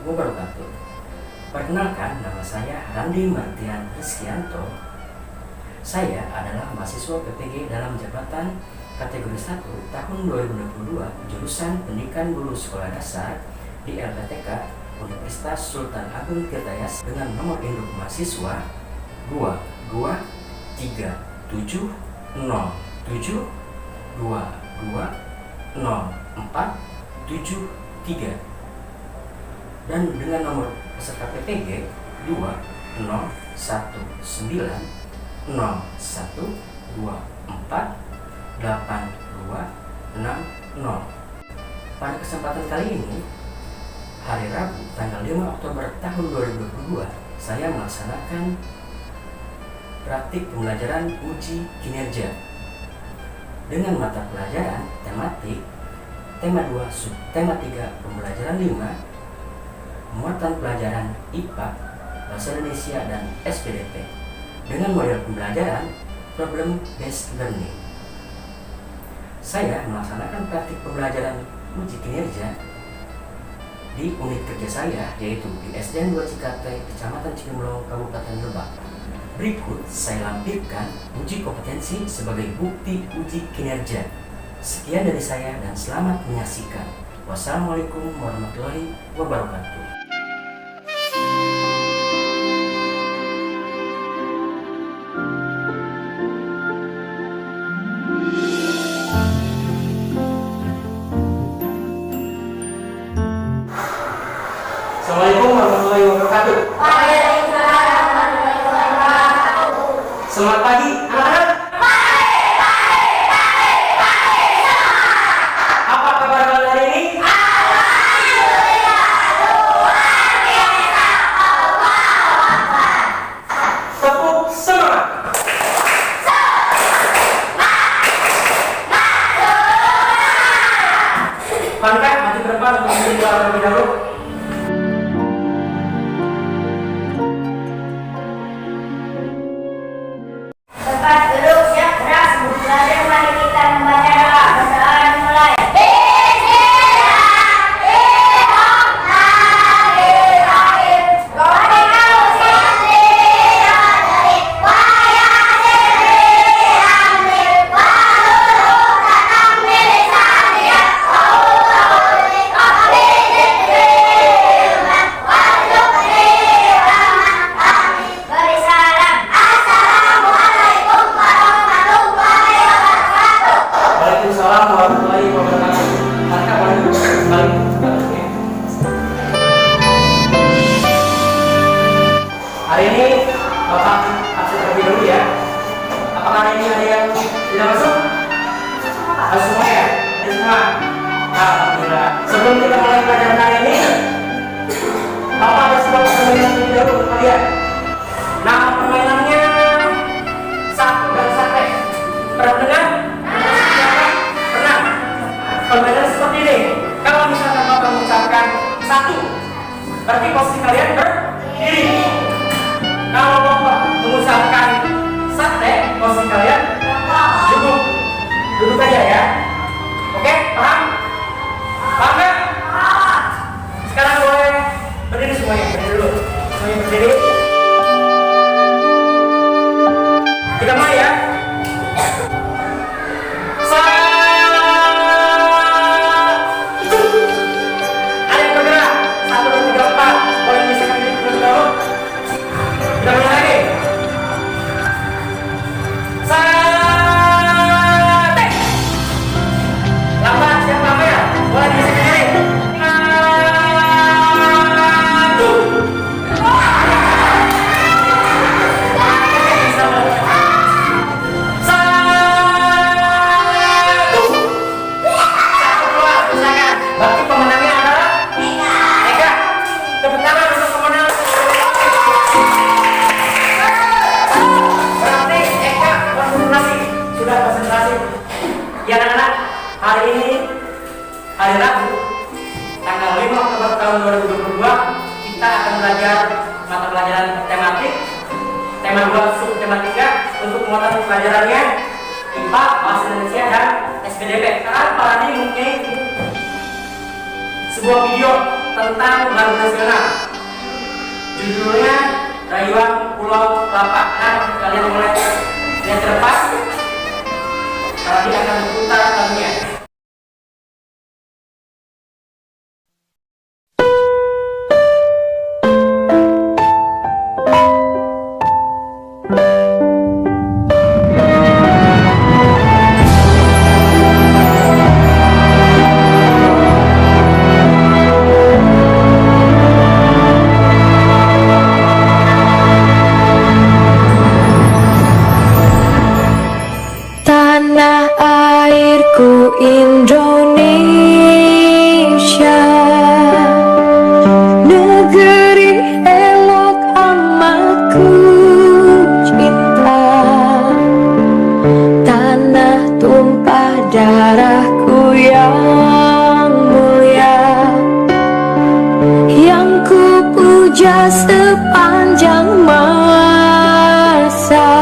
wabarakatuh. Perkenalkan, nama saya Randi Martian Rizkianto. Saya adalah mahasiswa PPG dalam jabatan kategori 1 tahun 2022 jurusan Pendidikan Guru Sekolah Dasar di LPTK Universitas Sultan Agung Tirtayasa dengan nomor induk mahasiswa 22370220473 dan dengan nomor peserta PPG 2019012488260. Pada kesempatan kali ini, hari Rabu tanggal 5 Oktober tahun 2022, saya melaksanakan praktik pembelajaran uji kinerja dengan mata pelajaran tematik, tema 2, subtema 3, pembelajaran 5, muatan pelajaran IPA, Bahasa Indonesia, dan SPDP dengan model pembelajaran Problem Based Learning. Saya melaksanakan praktik pembelajaran uji kinerja di unit kerja saya, yaitu di SDN 2 Cikate, Kecamatan Cigemblong, Kabupaten Lebak. Berikut saya lampirkan uji kompetensi sebagai bukti uji kinerja. Sekian dari saya dan selamat menyaksikan. Wassalamualaikum warahmatullahi wabarakatuh. Assalamualaikum warahmatullahi wabarakatuh. Waalaikumsalam warahmatullahi wabarakatuh. Selamat pagi, anak-anak. Apa kabar kalian hari ini? Alhamdulillah, luar biasa. Allahu Akbar. Tepuk semangat. Bangka maju ke depan untuk menjadi doa terlebih dahulu. Lepas duduk siap gerak, sebelum belajar mari kita membaca doa. Bacaan dimulai. Bismillahirrahmanirrahim. Rabbana sholli alaihi wa yassir wa lutatan min lisanihi qawli qabli dzikrillah warzuqni rahman amin. Beri salam. Assalamualaikum warahmatullahi wabarakatuh. Waalaikumsalam warahmatullahi wabarakatuh. Bangka maju kembali ke atasnya. Hari ini Bapak absen terlebih dahulu ya. Apakah hari ini ada yang tidak masuk? Harus semua ya? Ada semua? Alhamdulillah. Sebelum kita mulai pelajaran hari ini, Bapak ada sebuah permainan terlebih dahulu untuk kalian. Nama permainannya satu dan sate. Pernah dengar? Pernah. Permainan seperti ini. Kalau misalkan Bapak mengucapkan satu, berarti posisi kalian berdiri. Kalau Bapak mengucapkan sate, posisi kalian duduk. Duduk aja ya. Oke, paham? Paham nggak? Sekarang boleh berdiri semuanya. Berdiri dulu. Semuanya berdiri. Kita mulai ya. Ada yang bergerak. 1, 2, 3, 4. Boleh misalkan diri terlebih dahulu. Kita mulai lagi. Sate. Lambat, siap kamera. Boleh misalkan diri. Satu. Berarti pemenangnya adalah Eka. Tepuk tangan untuk pemenang. Berarti Eka konsentrasi, sudah konsentrasi. Ya anak-anak, hari ini hari Rabu tanggal 5 Oktober tahun 2022 kita akan belajar mata pelajaran tematik, tema 2 subtema 3 untuk muatan pelajarannya IPA, Bahasa Indonesia, dan SPDP. Sekarang Pak Randi mempunyai sebuah video tentang lagu nasional. Judulnya Rayuan Pulau Kelapa. Nah, kalian mulai lihat terlepas. Kalian akan berputar lagunya. Tanah airku Indonesia, negeri elok amat ku cinta. Tanah tumpah darahku yang mulia, yang ku puja sepanjang masa.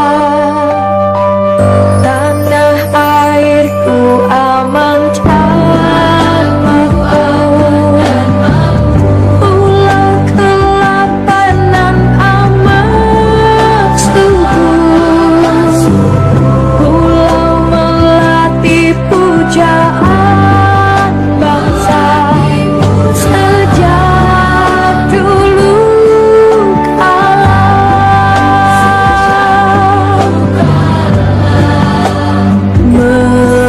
Tanah airku aman dan makmur, Pulau Kelapa nan amat subur, pulau melati pujaan bangsa sejak dulu kala.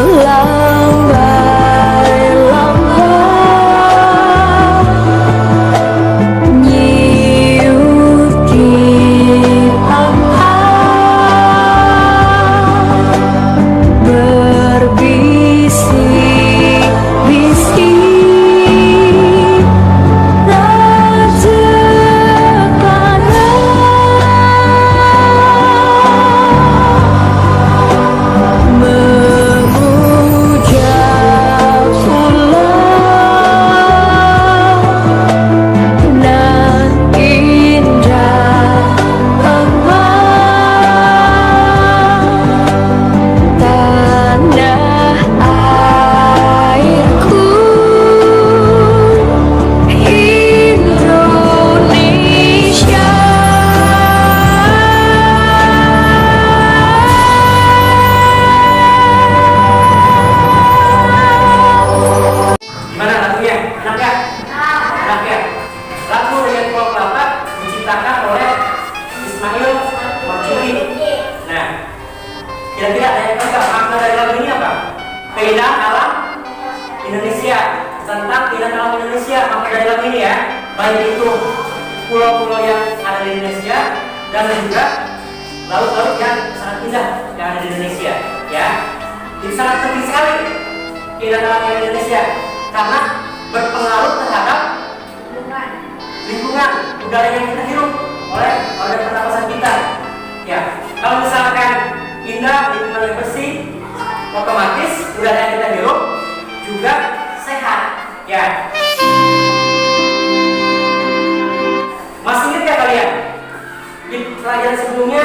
Melambai lambang, nyiur di ampang, berbisik-bisik raja panah, memuja pulau nan indah emas. Tanah airku Indonesia. Gimana lagunya? Enak ya? Enak ya? Lagu Rayuan Pulau Kelapa diciptakan oleh Ismail Marzuki. Nah, kira-kira ada yang tahu nggak makna dari lagu ini apa? Keindahan alam Indonesia. Tentang keindahan alam Indonesia makna dari lagu ini ya. Baik itu pulau-pulau yang ada di Indonesia dan juga laut-laut yang sangat indah yang ada di Indonesia. Ya, itu sangat penting sekali keindahan alam Indonesia karena berpengaruh terhadap lingkungan udara yang kita hirup oleh organ pernapasan kita. Ya, kalau misalkan indah, lingkungan yang bersih, otomatis udara yang kita hirup juga sehat. Ya, masih ingat ya kalian? Di pelajaran sebelumnya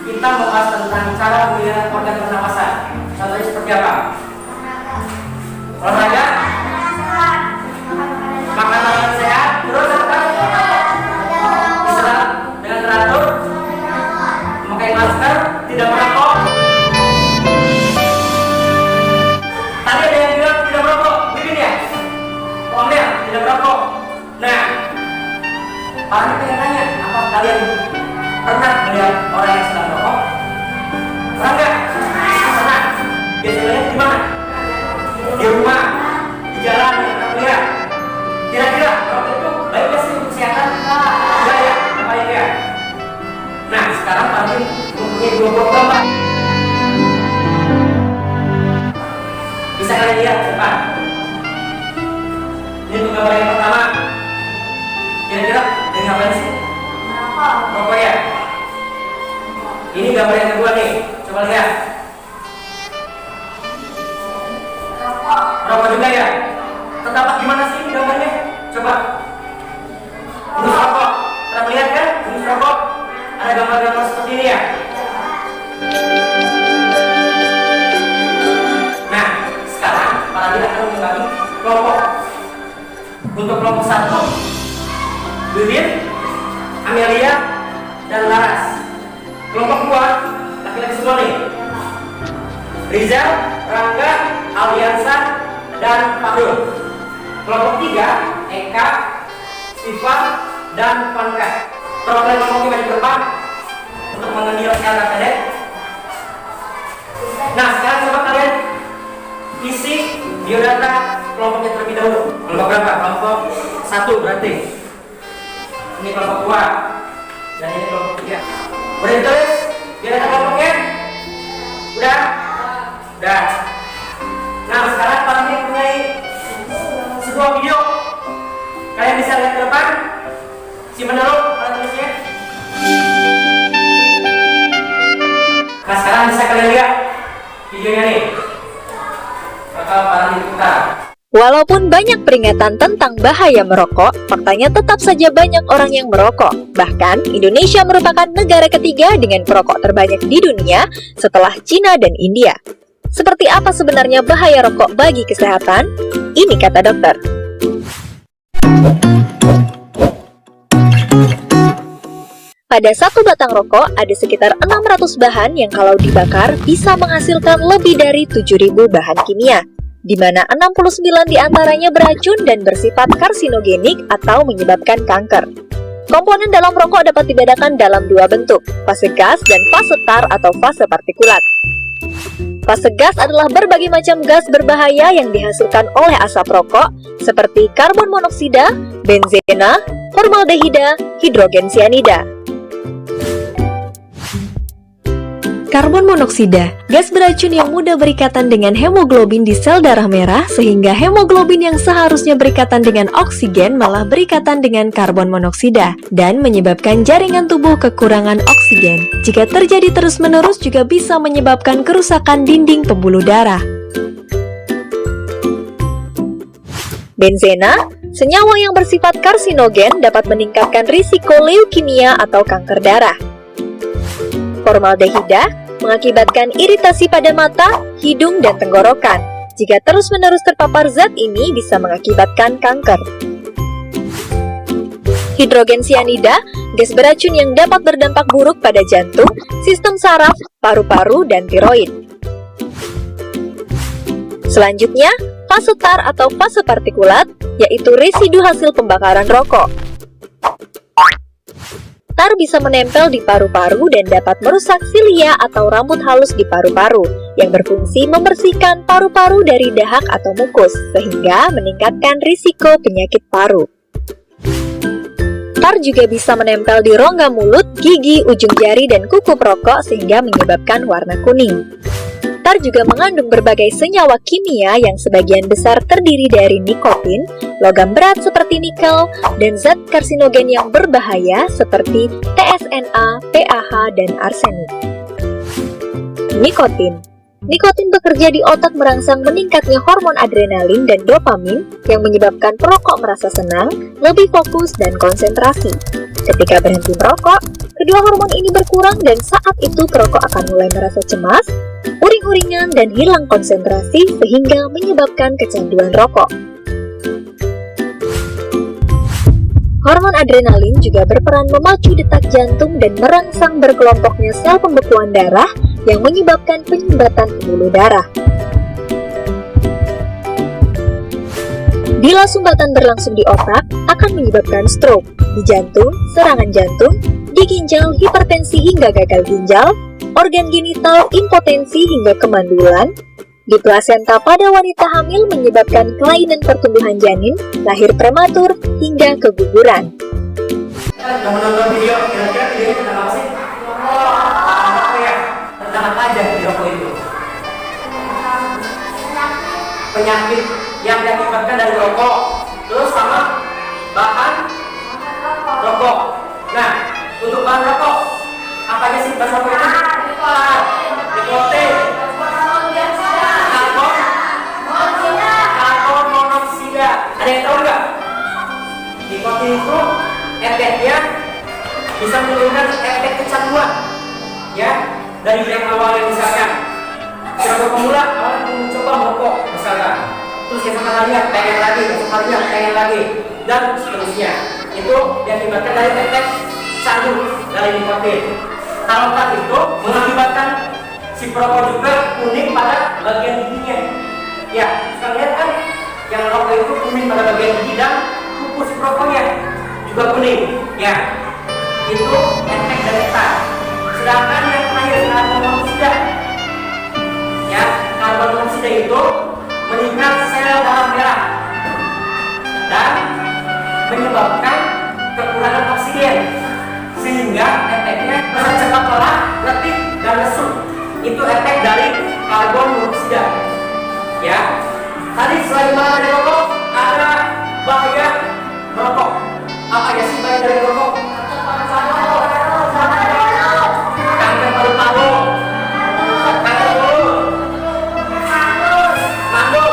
kita membahas tentang cara memelihara organ pernapasan. Contohnya seperti apa? Olahraga, makan makanan sehat, terus apa? Istirahat dengan teratur, memakai masker, tidak merokok. Tadi ada yang bilang tidak merokok, Bibin ya? Omel, tidak merokok. Nah, Pak pengen tanya, apa kalian pernah melihat orang yang sedang merokok? Pernah nggak? Pernah. Biasanya di mana? Di rumah, di jalan, yang pernah lihat. Kira-kira merokok itu baik nggak sih untuk kesehatan? Enggak ya, nggak baik ya. Nah, sekarang Pak mempunyai 2 buah gambar. Bisa kalian lihat ke depan. Ini untuk gambar yang pertama. Kira-kira dari ngapain sih? Rokok ya. Ini gambar yang kedua nih. Coba lihat. Rokok juga ya. Terdapat gimana sih ini gambarnya? Coba. Bungkus rokok. Pernah melihat kan? Bungkus rokok. Ada gambar-gambar seperti ini ya. Nah, sekarang para dia akan membagi kelompok. Untuk kelompok 1, Bibit, Amelia, dan Laras. Kelompok 2, laki-laki semua nih. Rizal, Rangga, Aliansa, dan Fahrul. Kelompok 3, Eka, Siva, dan Panka. Perwakilan kelompok 5 di depan untuk mengambil LKPD. Nah, sekarang coba kalian isi biodata kelompoknya terlebih dahulu. Kelompok berapa? Kelompok 1 berarti. Ini kelompok 2 dan ini kelompok 3. Udah ditulis biodata kelompoknya? Udah? Udah. Nah, sekarang kalian punya sebuah video. Kalian bisa lihat ke depan. Simpan dulu alat tulisnya. Nah, sekarang bisa kalian lihat videonya nih. Bakal parah diputar. Walaupun banyak peringatan tentang bahaya merokok, faktanya tetap saja banyak orang yang merokok. Bahkan, Indonesia merupakan negara ketiga dengan perokok terbanyak di dunia setelah Cina dan India. Seperti apa sebenarnya bahaya rokok bagi kesehatan? Ini kata dokter. Pada satu batang rokok ada sekitar 600 bahan yang kalau dibakar bisa menghasilkan lebih dari 7.000 bahan kimia, di mana 69 diantaranya beracun dan bersifat karsinogenik atau menyebabkan kanker. Komponen dalam rokok dapat dibedakan dalam dua bentuk, fase gas dan fase tar atau fase partikulat. Fase gas adalah berbagai macam gas berbahaya yang dihasilkan oleh asap rokok, seperti karbon monoksida, benzena, formaldehida, hidrogen sianida. Karbon monoksida, gas beracun yang mudah berikatan dengan hemoglobin di sel darah merah sehingga hemoglobin yang seharusnya berikatan dengan oksigen malah berikatan dengan karbon monoksida dan menyebabkan jaringan tubuh kekurangan oksigen. Jika terjadi terus-menerus juga bisa menyebabkan kerusakan dinding pembuluh darah. Benzena, senyawa yang bersifat karsinogen dapat meningkatkan risiko leukemia atau kanker darah. Formaldehida mengakibatkan iritasi pada mata, hidung, dan tenggorokan. Jika terus-menerus terpapar zat ini bisa mengakibatkan kanker. Hidrogen sianida, gas beracun yang dapat berdampak buruk pada jantung, sistem saraf, paru-paru, dan tiroid. Selanjutnya, fase tar atau fase partikulat, yaitu residu hasil pembakaran rokok. Tar bisa menempel di paru-paru dan dapat merusak silia atau rambut halus di paru-paru yang berfungsi membersihkan paru-paru dari dahak atau mukus sehingga meningkatkan risiko penyakit paru. Tar juga bisa menempel di rongga mulut, gigi, ujung jari, dan kuku perokok sehingga menyebabkan warna kuning. Tar juga mengandung berbagai senyawa kimia yang sebagian besar terdiri dari nikotin, logam berat seperti nikel, dan zat karsinogen yang berbahaya seperti TSNA, PAH, dan arsenik. Nikotin. Nikotin bekerja di otak merangsang meningkatnya hormon adrenalin dan dopamin yang menyebabkan perokok merasa senang, lebih fokus, dan konsentrasi. Ketika berhenti merokok, kedua hormon ini berkurang dan saat itu perokok akan mulai merasa cemas, uring-uringan, dan hilang konsentrasi sehingga menyebabkan kecanduan rokok. Hormon adrenalin juga berperan memacu detak jantung dan merangsang berkelompoknya sel pembekuan darah yang menyebabkan penyumbatan pembuluh darah. Bila sumbatan berlangsung di otak, akan menyebabkan stroke, di jantung, serangan jantung, di ginjal, hipertensi hingga gagal ginjal, organ genital, impotensi hingga kemandulan, di plasenta pada wanita hamil menyebabkan kelainan pertumbuhan janin, lahir prematur, hingga keguguran. Udah menonton video, kira-kira videonya tentang apa sih? Apa ya? Tentang apa aja di rokok itu? Penyakit yang diakibatkan dari rokok, terus sama bahan rokok. Nah, untuk bahan rokok, apa aja sih bahan rokok itu? Nikotin, karbon monoksida. Ada yang tahu nggak? Nikotin itu efeknya bisa menurunkan efek kecanduan, ya, dari yang awalnya misalkan siapa pemula awalnya mencoba merokok misalkan, terus esok harinya pengen lagi, esok harinya pengen lagi, dan seterusnya. Itu yang diakibatkan dari efek candu dari nikotin. Kalau tadi itu mengakibatkan si perokok juga kuning pada bagian giginya. Ya, sekarang lihat kan, yang rokok itu kuning pada bagian gigi dan kuku si perokoknya juga kuning. Ya, itu efek dari tar. Sedangkan yang terakhir karbon monoksida. Ya, karbon monoksida itu meningkat sel darah merah dan menyebabkan kekurangan oksigen, sehingga efeknya bisa cepat lelah, letih, dan lesu. Itu efek dari karbon monoksida. Ya, tadi selain bahaya dari rokok, ada bahaya merokok. Apa ya sih bahaya dari rokok? Kanker paru-paru, kanker mulut, mandul.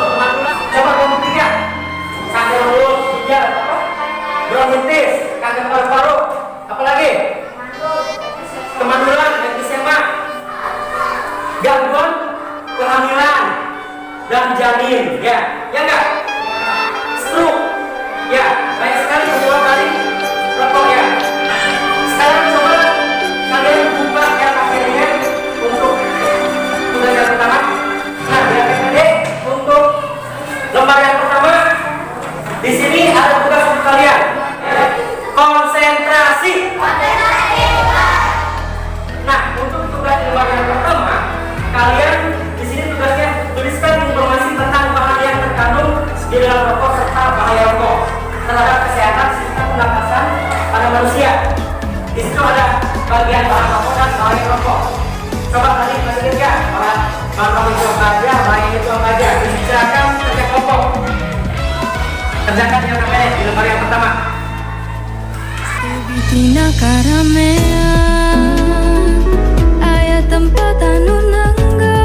Coba kamu pikir, kanker mulut, ginjal, bronkitis, kanker paru-paru, apalagi kemandulan, emfisema, gangguan kehamilan dan janin, ya enggak? Stroke, ya banyak sekali penyebab dari rokok ya. Sekarang coba kalian buka LKPD untuk tugas yang pertama. Nah, di LKPD untuk lembar yang pertama, di sini ada tugas untuk kalian. Konsentrasi. Nah, untuk tugas lembar yang pertama, kalian di sini tugasnya tuliskan informasi tentang bahan yang terkandung di dalam rokok serta bahaya rokok terhadap kesehatan sistem pernapasan pada manusia. Di situ ada bagian bahan rokok dan bahaya rokok. Coba tadi masih ingat ya, bahan rokok itu apa aja, bahaya itu apa aja. Dibicarakan kerja kelompok. Kerjakan yang namanya di lembar yang pertama. Bitina karamea aya tempat anu nangga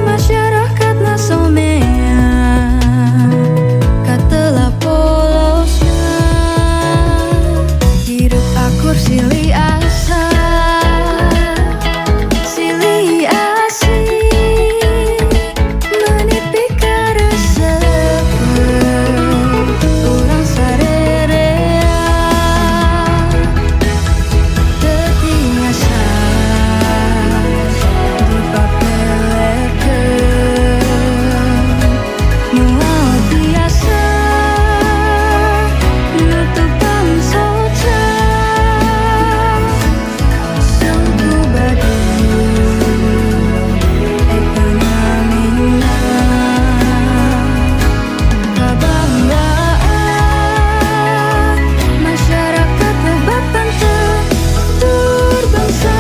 masyarakat nasomea katela polosna hirup akur silih asa silih asih menipi karesepen urang sarerea tetiasa dipapelekeun moal biasa nutupan soca sangku badu ekanamina kabanggaan masyarakat bebatan tutur bangsa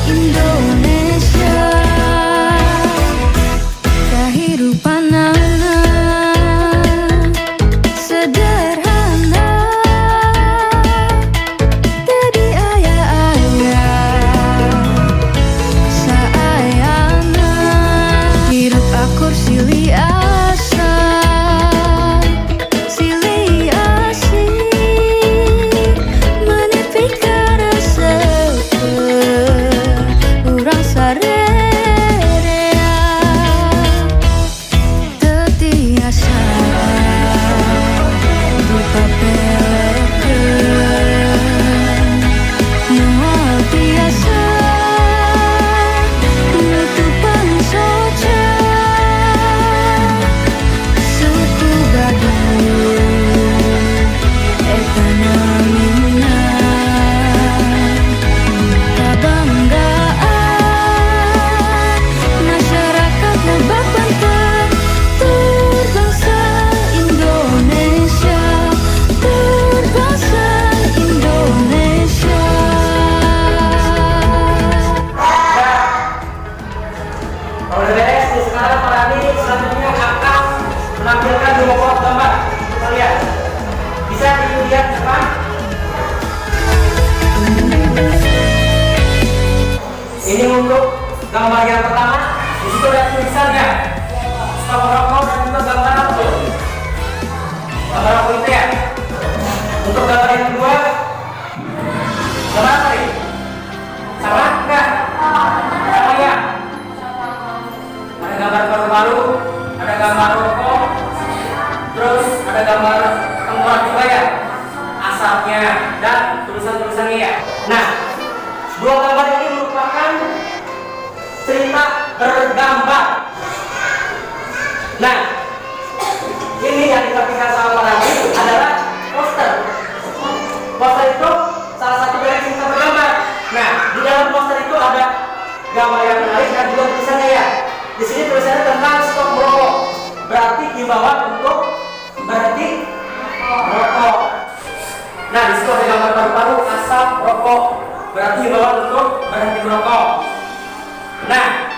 Indonesia kahirupanana sederhana tadi aya-aya saayana hirup akur silih asa silih asih menipi karesepen urang sarerea tetiasa dipapelekeun moal biasa nutupan soca suku Baduy ekanamina kabanggaan masyarakat bebatan turbangsa Indonesia turbangsa Indonesia. Kalau udah beres, sekarang Pak Rani selanjutnya akan menampilkan 2 buah gambar untuk kalian. Bisa dilihat depan. Ini untuk gambar yang pertama, di situ ada tulisannya stop merokok dan juga gambar rokok. Gambar rokok itu ya. Untuk gambar yang kedua, gambar apa nih? Sama enggak? Sama ya. Ada gambar paru-paru, ada gambar asapnya dan tulisan-tulisannya ya. Nah, dua gambar ini merupakan cerita bergambar. Nah, ini yang ditampilkan sama Pak Randi adalah poster. Poster itu salah satu dari cerita bergambar. Nah, di dalam poster itu ada gambar yang menarik dan juga tulisannya ya. Di sini tulisannya tentang stop merokok. Berarti himbauan untuk berhenti merokok. Nah, di situ ada gambar paru-paru, asap, rokok. Berarti himbauan untuk berhenti merokok. Nah,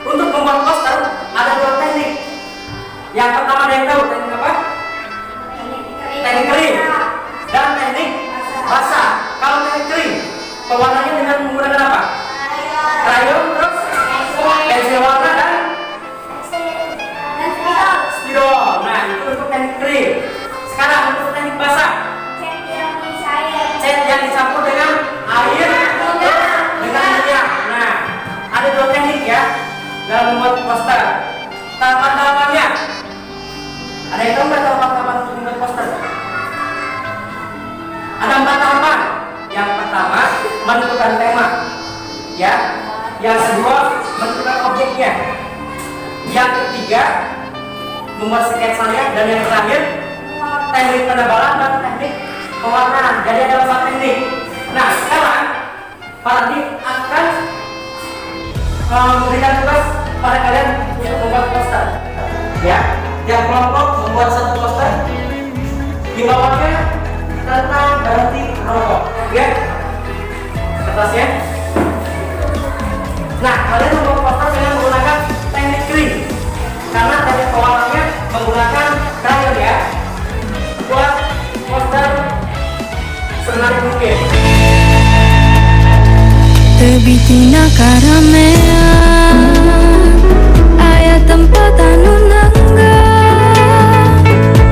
untuk membuat poster ada dua teknik. Yang pertama ada yang tahu teknik apa? Teknik kering dan teknik basah. Kalau teknik kering, pewarnanya dengan menggunakan apa? Krayon, terus pensil warna dan spidol. Nah, itu untuk teknik kering. Sekarang untuk teknik basah, cat yang dicampur dengan air dengan minyak. Nah, ada dua teknik ya dalam membuat poster. Tahapan-tahapannya, ada yang tahu nggak tahapan-tahapan untuk membuat poster? Ada 4 tahapan. Yang pertama menentukan tema, ya. Yang kedua menentukan objeknya. Yang ketiga membuat sketsanya, dan yang terakhir teknik penebalan dan teknik pewarnaan. Jadi ada 4 teknik. Nah, sekarang Pak Randi akan memberikan tugas pada kalian untuk membuat poster. Ya, tiap kelompok membuat satu poster. Himbauannya tentang berhenti merokok. Ya, kertasnya. Nah, kalian membuat poster dengan menggunakan teknik kering, karena teknik pewarnanya menggunakan krayon ya. Buat poster semenarik mungkin. Tebitina karamean aya tempat anu nangga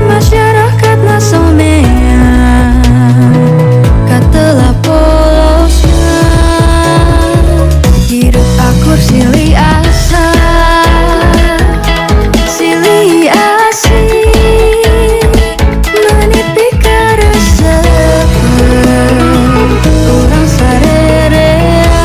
masyarakat nasomean katelah polosna hirup akur silih asa silih asih meniti karesepen urang sarerea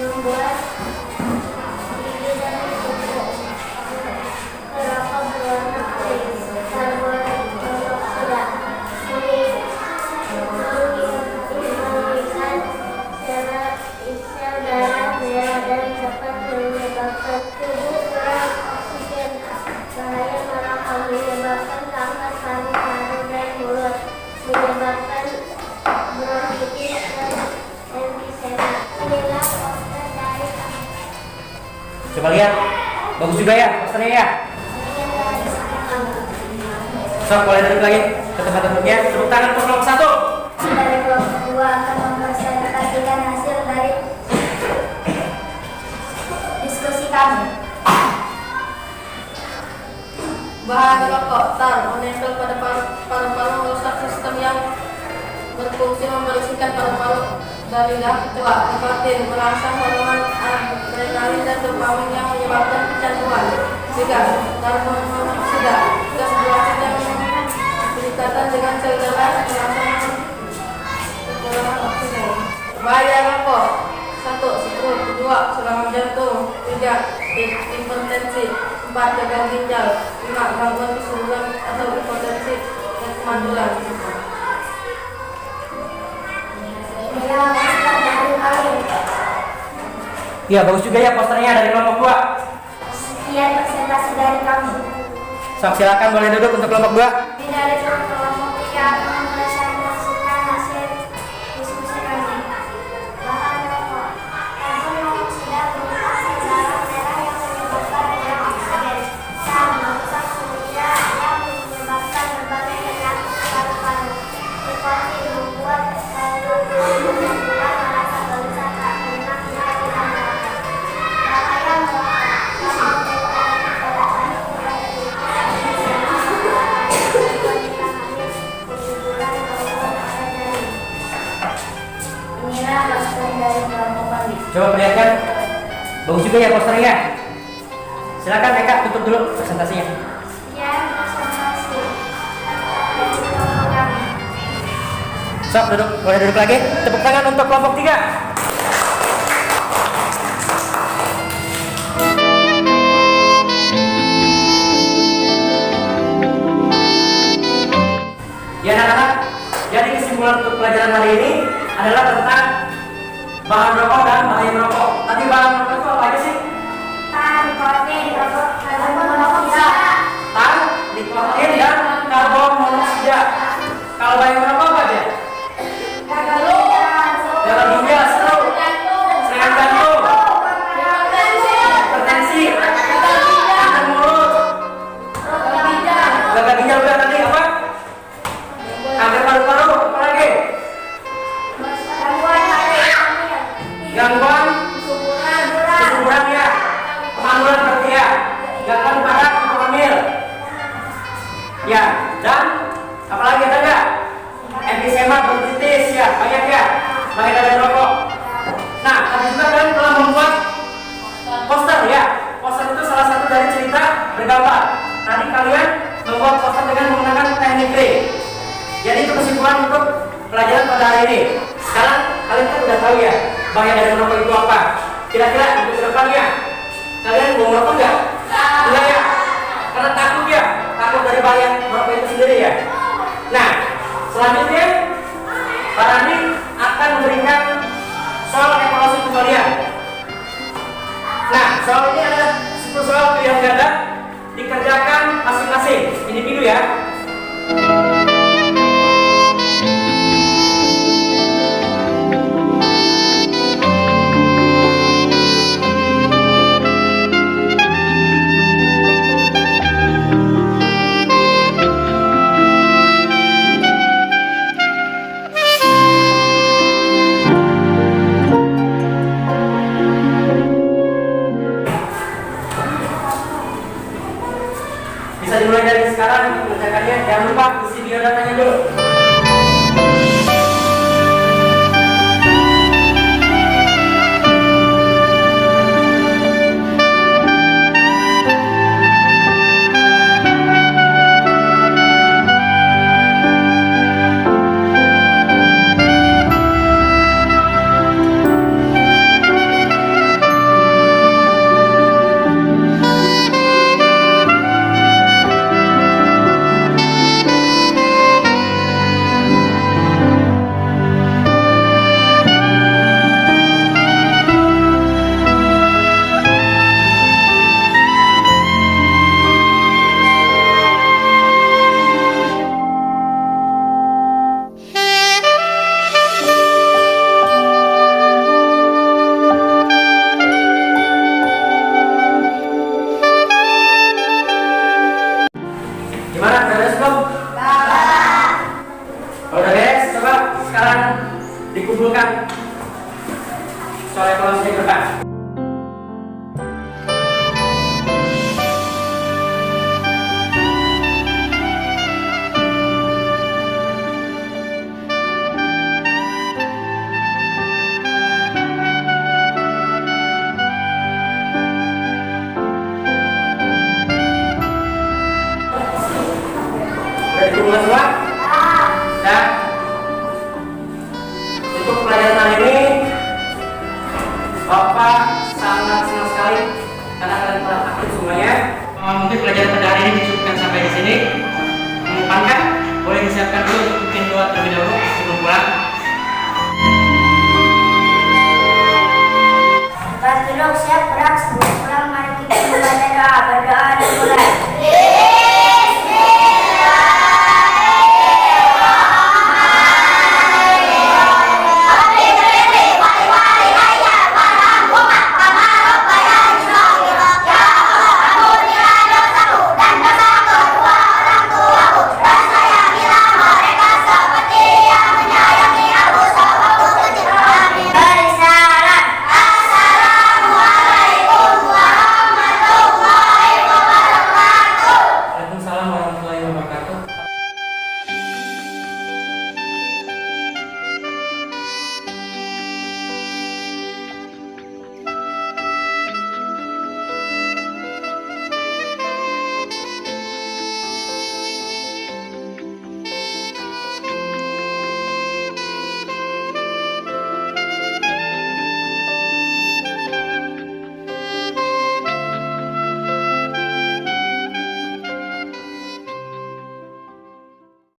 membuat gigi dan kuku. Coba lihat. Bagus juga ya posternya ya. Sok, boleh duduk lagi ke tempat duduknya. Tepuk tangan untuk kelompok 1. Dari kelompok 2 akan mempresentasikan hasil dari diskusi kami. Bahan rokok tar menempel pada paru-paru merusak sistem yang berfungsi membersihkan paru-paru dari tua, nikotin merangsang hormon adrenalin dan dopamin yang menyebabkan kecanduan. 3. Tar monoksida gas beracun yang berdekatan dengan sel darah merangsang kekurangan oksigen. Bahaya rokok: 1. Stroke, 2. Serangan jantung, 3. Hipertensi, 4. Gagal ginjal, 5. Gangguan kesuburan atau hipotensi dan kemandulan. Iya, bagus juga ya posternya dari kelompok 2. Sekian presentasi dari kami. Sok, silakan boleh duduk untuk kelompok 2. Dari kelompok 3 akan mempresentasikan hasil diskusi kami. Bahan rokok: karbon monoksida berupa sel darah merah yang menyebabkan kurang oksigen dan merusak surya yang menyebabkan berbagai penyakit paru-paru. Nikotin membuat kecanduan merasa gelisah tak pernah tidak makan. Bahaya merokok: inilah poster dari kelompok kami. Coba perlihatkan. Bagus juga ya posternya. Silakan Eka tutup dulu presentasinya. Sekian presentasi dari kelompok kami. Sok, duduk, boleh duduk lagi. Tepuk tangan untuk kelompok 3. Ya anak-anak, jadi kesimpulan untuk pelajaran hari ini adalah tentang bahan rokok dan bahaya merokok. Tadi bahan rokok itu apa aja sih? Nikotin, karbon monoksida. Tar, nikotin, dan karbon monoksida. Kalau bahaya merokok apa aja? Gagal ginjal, stroke, serangan jantung, hipertensi, kanker mulut, gagal ginjal udah tadi apa? Kanker paru-paru, apa lagi? Gangguan kesuburan ya, kemandulan berarti ya, gangguan pada ibu hamil, ya, dan apalagi ada nggak? Emfisema bronkitis ya, banyak ya, banyak dari rokok. Nah, tadi juga kalian telah membuat poster ya, poster itu salah satu dari cerita bergambar. Tadi kalian membuat poster dengan menggunakan teknik Ray. Jadi itu kesimpulan untuk pelajaran pada hari ini. Sekarang kalian kan udah tahu ya bahaya dari merokok itu apa. Kira-kira untuk kedepannya kalian mau merokok nggak? Enggak ya? Karena takut ya, takut dari bahaya merokok itu sendiri ya. Nah, selanjutnya Pak Randi akan memberikan soal evaluasi untuk kalian. Nah, soal ini ada 10 soal pilihan ganda, dikerjakan masing-masing individu ya. Bisa dimulai dari sekarang untuk mengerjakannya. Jangan lupa isi biodatanya dulu. disimpulkan soal evaluasi ke depan. Sudah dikumpulkan semua? Dan untuk pelajaran hari ini, Bapak sangat senang sekali karena kalian telah aktif semuanya. Mungkin pelajaran pada hari ini dicukupkan sampai di sini.